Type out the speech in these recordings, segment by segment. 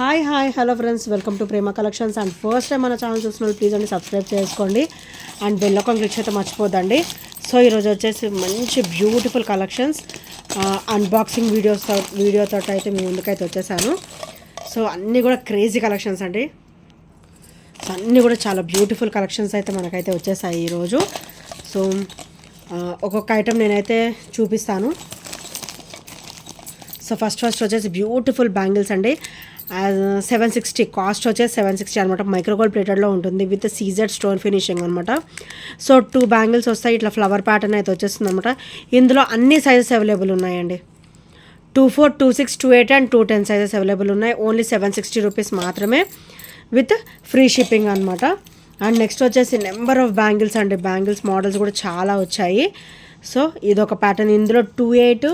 Hi hello friends, welcome to Prema collections. And first time మన channel చూసిన please అండి subscribe చేసుకోండి and bell icon click అయితే మర్చిపోద్దండి. So ఈరోజు వచ్చేసి మంచి బ్యూటిఫుల్ కలెక్షన్స్ అన్బాక్సింగ్ వీడియోతో అయితే మీ ముందుకైతే వచ్చేసాను. సో అన్నీ కూడా క్రేజీ కలెక్షన్స్ అండి. సో అన్నీ కూడా చాలా బ్యూటిఫుల్ కలెక్షన్స్ అయితే మనకైతే వచ్చేసాయి ఈరోజు. సో ఒక్కొక్క ఐటెం నేనైతే చూపిస్తాను. సో ఫస్ట్ వచ్చేసి బ్యూటిఫుల్ బ్యాంగిల్స్ అండి. 760 కాస్ట్ వచ్చేసి 760 అనమాట. మైక్రోగోల్డ్ ప్లేటెడ్లో ఉంటుంది విత్ సీజెడ్ స్టోన్ ఫినిషింగ్ అనమాట. సో 2 బ్యాంగిల్స్ వస్తాయి. ఇట్లా ఫ్లవర్ ప్యాటర్న్ అయితే వచ్చేస్తుంది అనమాట. ఇందులో అన్ని సైజెస్ అవైలబుల్ ఉన్నాయండి. 24, 26, 28 అండ్ 210 సైజెస్ అవైలబుల్ ఉన్నాయి. ఓన్లీ 760 రూపీస్ మాత్రమే విత్ ఫ్రీ షిప్పింగ్ అనమాట. అండ్ నెక్స్ట్ వచ్చేసి నెంబర్ ఆఫ్ బ్యాంగిల్స్ అండి. బ్యాంగిల్స్ మోడల్స్ కూడా చాలా వచ్చాయి. సో ఇదొక ప్యాటర్న్. ఇందులో 28,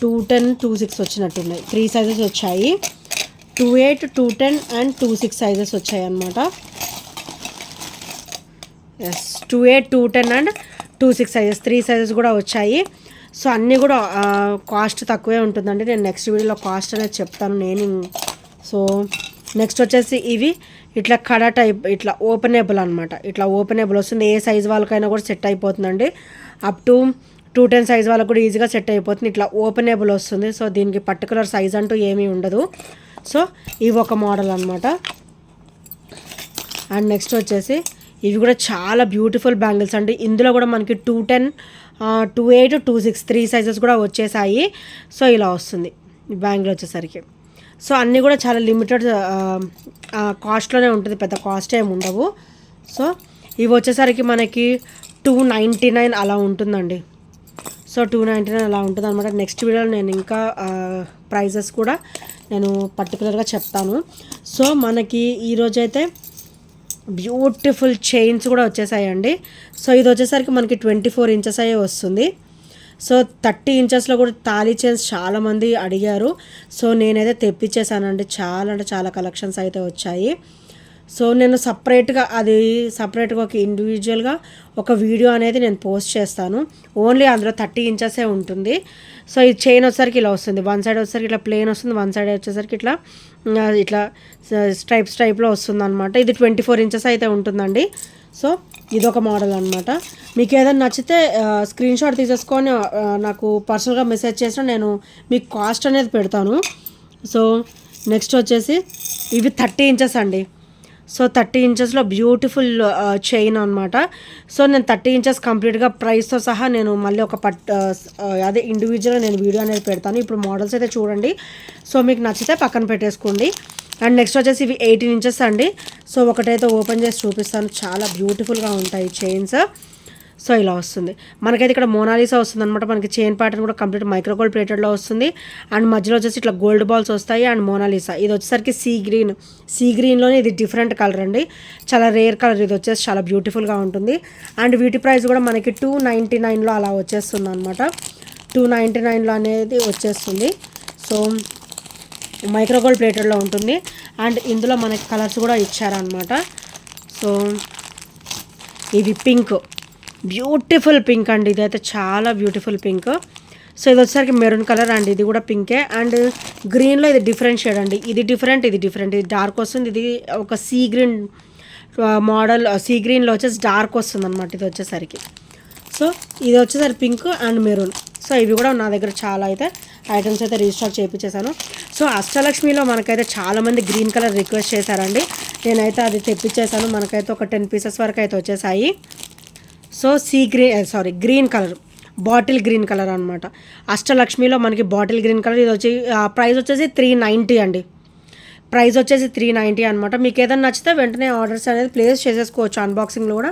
210, 26 వచ్చినట్టున్నాయి. 3 సైజెస్ వచ్చాయి. 28, 210 అండ్ 26 సైజెస్ వచ్చాయి అన్నమాట. ఎస్, 28, 210 అండ్ 26 సైజెస్, 3 సైజెస్ కూడా వచ్చాయి. సో అన్నీ కూడా కాస్ట్ తక్కువే ఉంటుందండి. నేను నెక్స్ట్ వీడియోలో కాస్ట్ అనేది చెప్తాను నేను. సో నెక్స్ట్ వచ్చేసి ఇవి ఇట్లా కడ టైప్, ఇట్లా ఓపెనబుల్ అనమాట. ఇట్లా ఓపెనబుల్ వస్తుంది. ఏ సైజ్ వాళ్ళకైనా కూడా సెట్ అయిపోతుందండి. అప్ టు 210 సైజ్ వాళ్ళకు కూడా ఈజీగా సెట్ అయిపోతుంది. ఇట్లా ఓపెనబుల్ వస్తుంది. సో దీనికి పర్టికులర్ సైజ్ అంటూ ఏమీ ఉండదు. సో ఇవి ఒక మోడల్ అనమాట. అండ్ నెక్స్ట్ వచ్చేసి ఇవి కూడా చాలా బ్యూటిఫుల్ బ్యాంగిల్స్ అండి. ఇందులో కూడా మనకి 210, 28, 26 3 సైజెస్ కూడా వచ్చేసాయి. సో ఇలా వస్తుంది బ్యాంగిల్ వచ్చేసరికి. సో అన్నీ కూడా చాలా లిమిటెడ్ కాస్ట్లోనే ఉంటుంది, పెద్ద కాస్ట్ ఏమి ఉండవు. సో ఇవి వచ్చేసరికి మనకి 299 అలా ఉంటుందండి. సో 299 అలా ఉంటుంది అనమాట. నెక్స్ట్ వీడియోలో నేను ఇంకా ప్రైజెస్ కూడా నేను పర్టికులర్గా చెప్తాను. సో మనకి ఈరోజైతే బ్యూటిఫుల్ చైన్స్ కూడా వచ్చేసాయండి. సో ఇది వచ్చేసరికి మనకి 24 ఇంచెస్ అయ్యే వస్తుంది. సో 30 ఇంచెస్లో కూడా తాళీ చైన్స్ చాలామంది అడిగారు. సో నేనైతే తెప్పించేసానండి. చాలా అంటే చాలా కలెక్షన్స్ అయితే వచ్చాయి. సో నేను సపరేట్గా ఒక ఇండివిజువల్గా ఒక వీడియో అనేది నేను పోస్ట్ చేస్తాను. ఓన్లీ అందులో 30 ఇంచెసే ఉంటుంది. సో ఈ చైన్ వచ్చేసరికి ఇలా వస్తుంది. వన్ సైడ్ వచ్చేసరికి ఇట్లా ప్లెయిన్ వస్తుంది, వన్ సైడ్ వచ్చేసరికి ఇట్లా స్ట్రైప్లో వస్తుంది అనమాట. ఇది 24 ఇంచెస్ అయితే ఉంటుందండి. సో ఇదొక మోడల్ అనమాట. మీకు ఏదైనా నచ్చితే స్క్రీన్ షాట్ తీసేసుకొని నాకు పర్సనల్గా మెసేజ్ చేసినా నేను మీకు కాస్ట్ అనేది పెడతాను. సో నెక్స్ట్ వచ్చేసి ఇవి 30 ఇంచెస్ అండి. సో 30 ఇంచెస్లో బ్యూటిఫుల్ చైన్ అనమాట. సో నేను 30 ఇంచెస్ కంప్లీట్గా ప్రైస్తో సహా నేను మళ్ళీ ఒక అదే ఇండివిజువల్గా నేను వీడియో అనేది పెడతాను. ఇప్పుడు మోడల్స్ అయితే చూడండి. సో మీకు నచ్చితే పక్కన పెట్టేసుకోండి. అండ్ నెక్స్ట్ వచ్చేసి ఇవి 18 ఇంచెస్ అండి. సో ఒకటైతే ఓపెన్ చేసి చూపిస్తాను. చాలా బ్యూటిఫుల్గా ఉంటాయి చైన్స్. సో ఇలా వస్తుంది. మనకైతే ఇక్కడ మోనాలిసా వస్తుంది అనమాట. మనకి చైన్ ప్యాటర్న్ కూడా కంప్లీట్ మైక్రోగోల్డ్ ప్లేటెడ్లో వస్తుంది. అండ్ మధ్యలో వచ్చేసి ఇట్లా గోల్డ్ బాల్స్ వస్తాయి. అండ్ మోనాలిసా ఇది వచ్చేసరికి సీ గ్రీన్లోనే ఇది డిఫరెంట్ కలర్ అండి. చాలా రేర్ కలర్. ఇది వచ్చేసి చాలా బ్యూటిఫుల్గా ఉంటుంది. అండ్ వీటి ప్రైస్ కూడా మనకి 299లో అలా వచ్చేస్తుంది అనమాట. 299లో అనేది వచ్చేస్తుంది. సో మైక్రోగోల్డ్ ప్లేటెడ్లో ఉంటుంది. అండ్ ఇందులో మనకి కలర్స్ కూడా ఇచ్చారనమాట. సో ఇది పింక్, బ్యూటిఫుల్ పింక్ అండి. ఇదైతే చాలా బ్యూటిఫుల్ పింక్. సో ఇది వచ్చేసరికి మెరూన్ కలర్ అండి. ఇది కూడా పింకే. అండ్ గ్రీన్లో ఇది డిఫరెంట్ షేడ్ అండి. ఇది డిఫరెంట్, ఇది డిఫరెంట్. ఇది డార్క్ వస్తుంది. ఇది ఒక సీ గ్రీన్ మోడల్. సీ గ్రీన్లో వచ్చేసి డార్క్ వస్తుంది అనమాట ఇది వచ్చేసరికి. సో ఇది వచ్చేసరికి పింక్ అండ్ మెరూన్. సో ఇవి కూడా నా దగ్గర చాలా అయితే ఐటమ్స్ అయితే రీస్టాక్ చేయించేసాను. సో అష్టలక్ష్మిలో మనకైతే చాలామంది గ్రీన్ కలర్ రిక్వెస్ట్ చేశారండి. నేనైతే అది తెప్పించేసాను. మనకైతే ఒక 10 పీసెస్ వరకు అయితే వచ్చేసాయి. So green colour, bottle green colour అనమాట. అష్టలక్ష్మిలో మనకి బాటిల్ గ్రీన్ కలర్. ఇది వచ్చి ప్రైస్ వచ్చేసి 390 అండి. ప్రైస్ వచ్చేసి 390 అనమాట. మీకు ఏదైనా నచ్చితే వెంటనే ఆర్డర్స్ అనేది ప్లేస్ చేసేసుకోవచ్చు. అన్బాక్సింగ్లో కూడా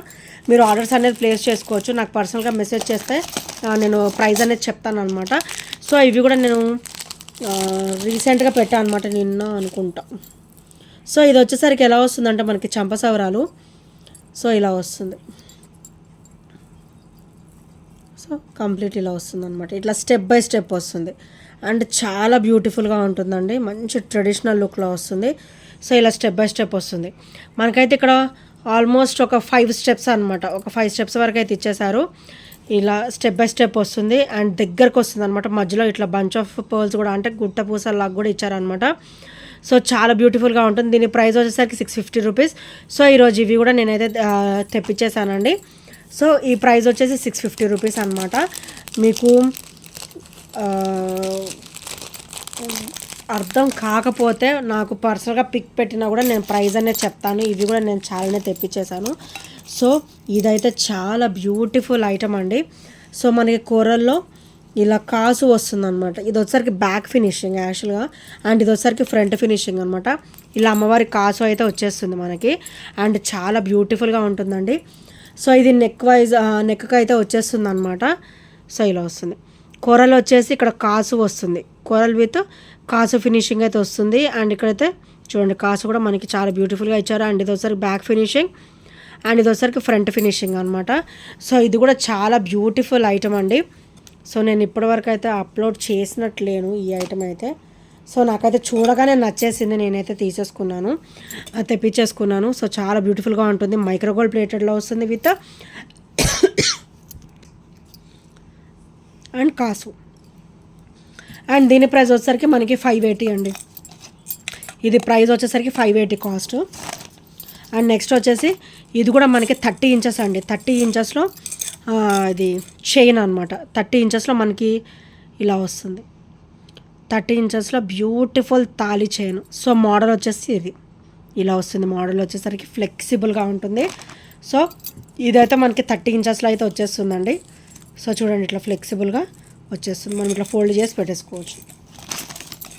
మీరు ఆర్డర్స్ అనేది ప్లేస్ చేసుకోవచ్చు. నాకు పర్సనల్గా మెసేజ్ చేస్తే నేను ప్రైస్ అనేది చెప్తాను అనమాట. సో ఇవి కూడా నేను రీసెంట్గా పెట్టాను అనమాట, నిన్న అనుకుంటా. సో ఇది వచ్చేసరికి ఎలా వస్తుందంటే మనకి చంపసవరాలు. సో ఇలా వస్తుంది. సో కంప్లీట్ ఇలా వస్తుంది అనమాట. ఇట్లా స్టెప్ బై స్టెప్ వస్తుంది. అండ్ చాలా బ్యూటిఫుల్గా ఉంటుందండి. మంచి ట్రెడిషనల్ లుక్లో వస్తుంది. సో ఇలా స్టెప్ బై స్టెప్ వస్తుంది. మనకైతే ఇక్కడ ఆల్మోస్ట్ ఒక 5 స్టెప్స్ అనమాట. ఒక 5 స్టెప్స్ వరకు అయితే ఇచ్చేసారు. ఇలా స్టెప్ బై స్టెప్ వస్తుంది అండ్ దగ్గరకు వస్తుంది అనమాట. మధ్యలో ఇట్లా బంచ్ ఆఫ్ పర్ల్స్ కూడా అంటే గుట్ట పూసలాగా కూడా ఇచ్చారనమాట. సో చాలా బ్యూటిఫుల్గా ఉంటుంది. దీని ప్రైస్ వచ్చేసరికి 650 రూపీస్. సో ఈరోజు ఇవి కూడా నేనైతే తెప్పించేసానండి. సో ఈ ప్రైస్ వచ్చేసి 650 రూపీస్ అనమాట. మీకు అర్థం కాకపోతే నాకు పర్సనల్గా పిక్ పెట్టినా కూడా నేను ప్రైస్ అనేది చెప్తాను. ఇవి కూడా నేను చాలానే తెప్పించేశాను. సో ఇదైతే చాలా బ్యూటిఫుల్ ఐటమ్ అండి. సో మనకి కూరల్లో ఇలా కాసు వస్తుందన్నమాట. ఇది వచ్చేసరికి బ్యాక్ ఫినిషింగ్ యాక్చువల్గా, అండ్ ఇది వచ్చేసరికి ఫ్రంట్ ఫినిషింగ్ అనమాట. ఇలా అమ్మవారి కాసు అయితే వచ్చేస్తుంది మనకి, అండ్ చాలా బ్యూటిఫుల్గా ఉంటుందండి. సో ఇది నెక్కి అయితే వచ్చేస్తుంది అనమాట. సో ఇలా వస్తుంది. కూరలు వచ్చేసి ఇక్కడ కాసు వస్తుంది, కూరలు విత్ కాసు ఫినిషింగ్ అయితే వస్తుంది. అండ్ ఇక్కడైతే చూడండి కాసు కూడా మనకి చాలా బ్యూటిఫుల్గా ఇచ్చారు. అండ్ ఇది వచ్చేసరికి బ్యాక్ ఫినిషింగ్, అండ్ ఇది వచ్చేసరికి ఫ్రంట్ ఫినిషింగ్ అనమాట. సో ఇది కూడా చాలా బ్యూటిఫుల్ ఐటమ్ అండి. సో నేను ఇప్పటివరకు అయితే అప్లోడ్ చేసినట్లేను ఈ ఐటమ్ అయితే. సో నాకైతే చూడగానే నచ్చేసింది, నేనైతే తీసేసుకున్నాను, తెప్పించేసుకున్నాను. సో చాలా బ్యూటిఫుల్గా ఉంటుంది. మైక్రోగోల్డ్ ప్లేటెడ్లో వస్తుంది విత్ అండ్ కాసు. అండ్ దీని ప్రైస్ వచ్చేసరికి మనకి 580 అండి. ఇది ప్రైస్ వచ్చేసరికి 580 కాస్ట్. అండ్ నెక్స్ట్ వచ్చేసి ఇది కూడా మనకి 30 ఇంచెస్ అండి. 30 ఇంచెస్లో ఇది చైన్ అనమాట. 30 ఇంచెస్లో మనకి ఇలా వస్తుంది. 30 ఇంచెస్లో బ్యూటిఫుల్ తాళి చైన్. సో మోడల్ వచ్చేసి ఇది ఇలా వస్తుంది. మోడల్ వచ్చేసరికి ఫ్లెక్సిబుల్గా ఉంటుంది. సో ఇదైతే మనకి 30 ఇంచెస్లో అయితే వచ్చేస్తుందండి. సో చూడండి ఇట్లా ఫ్లెక్సిబుల్గా వచ్చేస్తుంది. మనం ఇట్లా ఫోల్డ్ చేసి పెట్టేసుకోవచ్చు.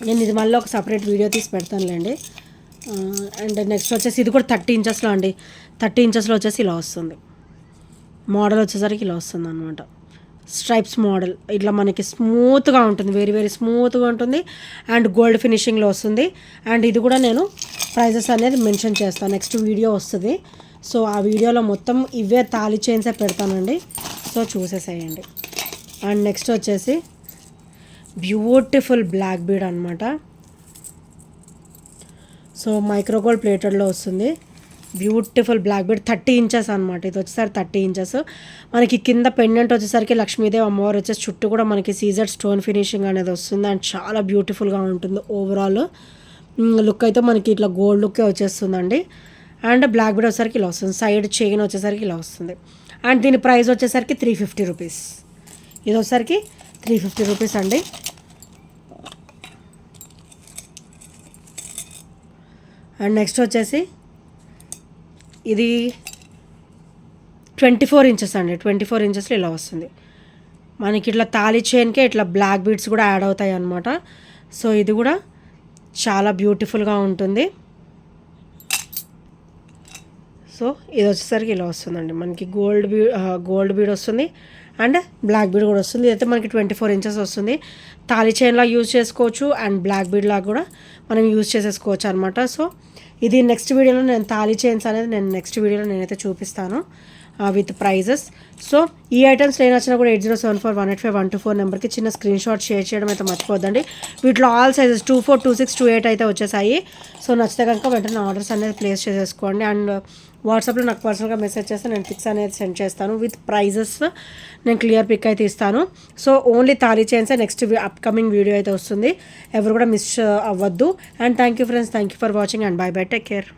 నేను ఇది మళ్ళీ ఒక సపరేట్ వీడియో తీసి పెడతానులేండి. అండ్ నెక్స్ట్ వచ్చేసి ఇది కూడా 30 ఇంచెస్లో అండి. 30 ఇంచెస్లో వచ్చేసి ఇలా వస్తుంది. మోడల్ వచ్చేసరికి ఇలా వస్తుంది అనమాట. స్ట్రైప్స్ మోడల్ ఇట్లా మనకి స్మూత్గా ఉంటుంది, వెరీ వెరీ స్మూత్గా ఉంటుంది. అండ్ గోల్డ్ ఫినిషింగ్లో వస్తుంది. అండ్ ఇది కూడా నేను ప్రైజెస్ అనేది మెన్షన్ చేస్తాను, నెక్స్ట్ వీడియో వస్తుంది. సో ఆ వీడియోలో మొత్తం ఇవే తాళి చైన్సే పెడతానండి. సో చూసేసేయండి. అండ్ నెక్స్ట్ వచ్చేసి బ్యూటిఫుల్ బ్లాక్ బీడ్ అనమాట. సో మైక్రోగోల్డ్ ప్లేటెడ్లో వస్తుంది. బ్యూటిఫుల్ బ్లాక్ బీడ్ 30 ఇంచెస్ అనమాట. ఇది వచ్చేసరికి 30 ఇంచెస్. మనకి కింద పెండెంట్ వచ్చేసరికి లక్ష్మీదేవి అమ్మవారు వచ్చేసి చుట్టూ కూడా మనకి సీజర్ స్టోన్ ఫినిషింగ్ అనేది వస్తుంది. అండ్ చాలా బ్యూటిఫుల్గా ఉంటుంది. ఓవరాల్ లుక్ అయితే మనకి ఇట్లా గోల్డ్ లుక్కే వచ్చేస్తుందండి. అండ్ బ్లాక్ బీడ్ వచ్చేసరికి ఇలా వస్తుంది. సైడ్ చైన్ వచ్చేసరికి ఇలా వస్తుంది. అండ్ దీని ప్రైస్ వచ్చేసరికి 350 రూపీస్. ఇది వచ్చేసరికి 350 రూపీస్ అండి. అండ్ నెక్స్ట్ వచ్చేసి ఇది 24 ఇంచెస్ అండి. 24 ఇంచెస్లో ఇలా వస్తుంది. మనకి ఇట్లా తాళి చైన్కే ఇట్లా బ్లాక్ బీడ్స్ కూడా యాడ్ అవుతాయి అన్నమాట. సో ఇది కూడా చాలా బ్యూటిఫుల్గా ఉంటుంది. సో ఇది వచ్చేసరికి ఇలా వస్తుందండి. మనకి గోల్డ్ బీడ్ వస్తుంది అండ్ బ్లాక్ బీడ్ కూడా వస్తుంది. ఇదైతే మనకి 24 ఇంచెస్ వస్తుంది. తాళి చైన్లా యూజ్ చేసుకోవచ్చు అండ్ బ్లాక్ బీడ్ లాగా కూడా మనం యూజ్ చేసేసుకోవచ్చు అనమాట. సో ఇది నెక్స్ట్ వీడియోలో నేను తాళి చైన్స్ అనేది నెక్స్ట్ వీడియోలో నేనైతే చూపిస్తాను విత్ ప్రైజెస్. సో ఈ ఐటమ్స్ నచ్చినా కూడా 8074185124 నెంబర్కి చిన్న స్క్రీన్ షాట్ షేర్ చేయడం అయితే మర్చిపోద్దండి. వీటిలో ఆల్ సైజెస్ 24, 26, 28 అయితే వచ్చేసాయి. సో నచ్చితే కనుక వెంటనే ఆర్డర్స్ అనేది ప్లేస్ చేసేసుకోండి. అండ్ వాట్సాప్లో నాకు పర్సనల్గా మెసేజ్ చేస్తే నేను పిక్స్ అనేది సెండ్ చేస్తాను విత్ ప్రైజెస్. నేను క్లియర్ పిక్ అయితే ఇస్తాను. సో ఓన్లీ తాళి చైన్సే నెక్స్ట్ అప్కమింగ్ వీడియో అయితే వస్తుంది. ఎవరు కూడా మిస్ అవ్వద్దు. And thank you friends, thank you for watching and by by, take care.